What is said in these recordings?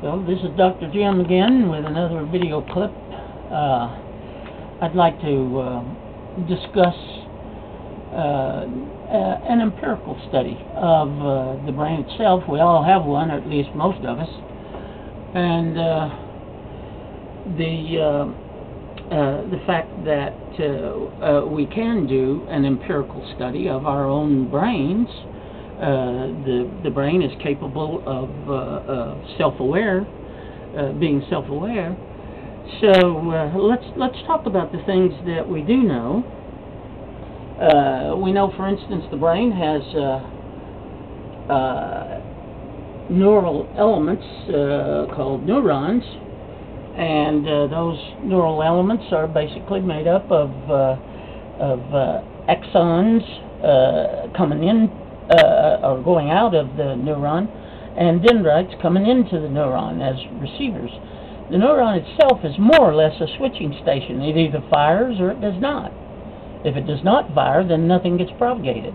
Well, this is Dr. Jim again with another video clip. I'd like to discuss an empirical study of the brain itself. We all have one, or at least most of us. And the fact that we can do an empirical study of our own brains. The brain is capable of self-aware, being self-aware. So let's talk about the things that we do know. We know, for instance, the brain has neural elements called neurons, and those neural elements are basically made up of axons coming in or going out of the neuron, and dendrites coming into the neuron as receivers. The neuron itself is more or less a switching station. It either fires or it does not. If it does not fire, then nothing gets propagated.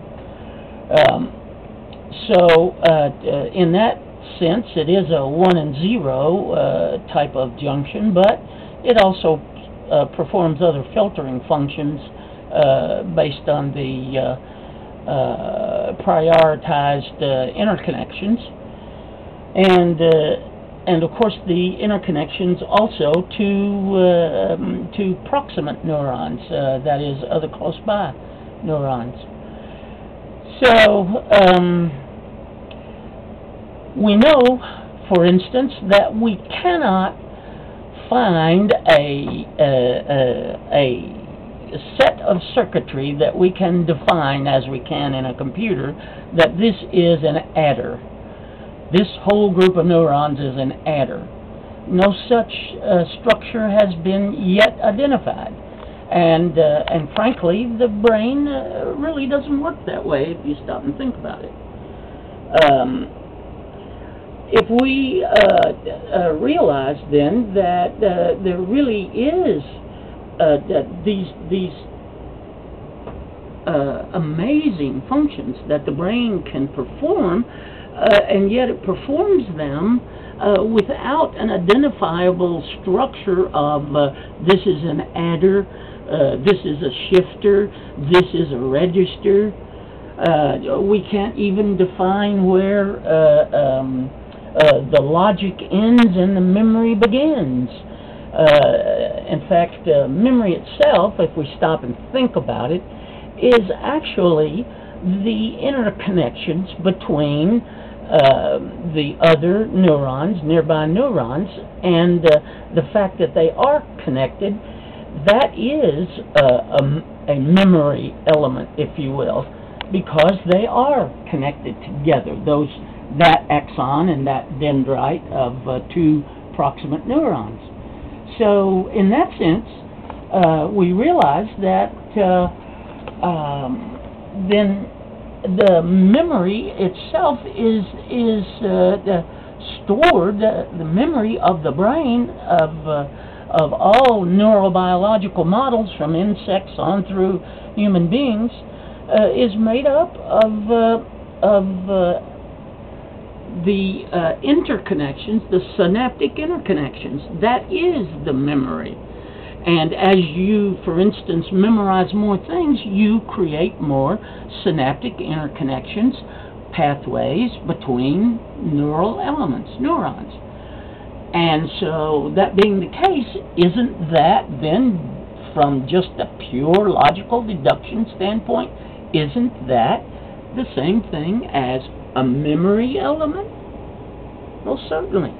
In that sense, it is a 1 and 0 type of junction, but it also performs other filtering functions based on the prioritized interconnections, and of course the interconnections also to proximate neurons, that is, other close by neurons. So we know, for instance, that we cannot find a set of circuitry that we can define as we can in a computer, that this is an adder. This whole group of neurons is an adder. No such structure has been yet identified. And frankly, the brain really doesn't work that way if you stop and think about it. If we realize then that there really is these amazing functions that the brain can perform, and yet it performs them without an identifiable structure of this is an adder, this is a shifter, this is a register. We can't even define where the logic ends and the memory begins. In fact, memory itself, if we stop and think about it, is actually the interconnections between the other neurons, nearby neurons, and the fact that they are connected. That is a memory element, if you will, because they are connected together, that axon and that dendrite of two proximate neurons. So, in that sense, we realize that then the memory itself is stored. The memory of the brain of all neurobiological models, from insects on through human beings, is made up of the interconnections, the synaptic interconnections. That is the memory. And as you, for instance, memorize more things, you create more synaptic interconnections, pathways between neural elements, neurons. And so, that being the case, isn't that then, from just a pure logical deduction standpoint, isn't that the same thing as a memory element? Well, certainly.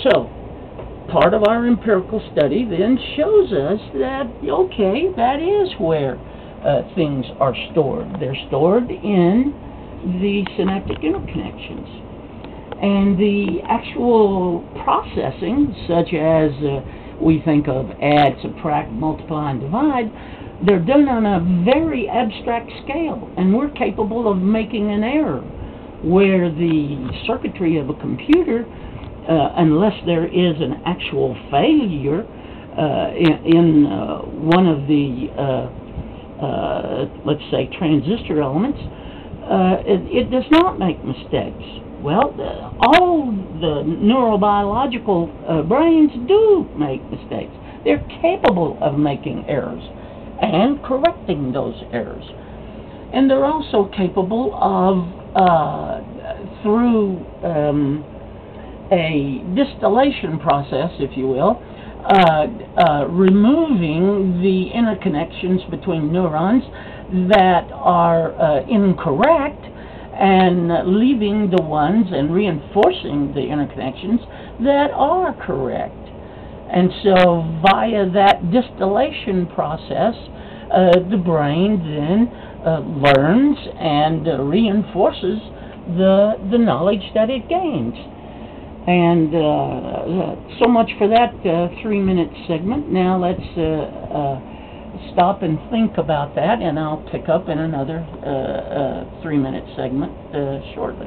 So, part of our empirical study then shows us that, okay, that is where things are stored. They're stored in the synaptic interconnections. And the actual processing, such as we think of add, subtract, multiply, and divide, they're done on a very abstract scale, and we're capable of making an error where the circuitry of a computer, unless there is an actual failure in one of the, let's say, transistor elements, it does not make mistakes. Well, all the neurobiological brains do make mistakes. They're capable of making errors and correcting those errors. And they're also capable of, through a distillation process, if you will, removing the interconnections between neurons that are incorrect and leaving the ones and reinforcing the interconnections that are correct. And so via that distillation process, the brain then learns and reinforces the knowledge that it gains. And so much for that 3-minute segment. Now let's stop and think about that, and I'll pick up in another 3-minute segment shortly.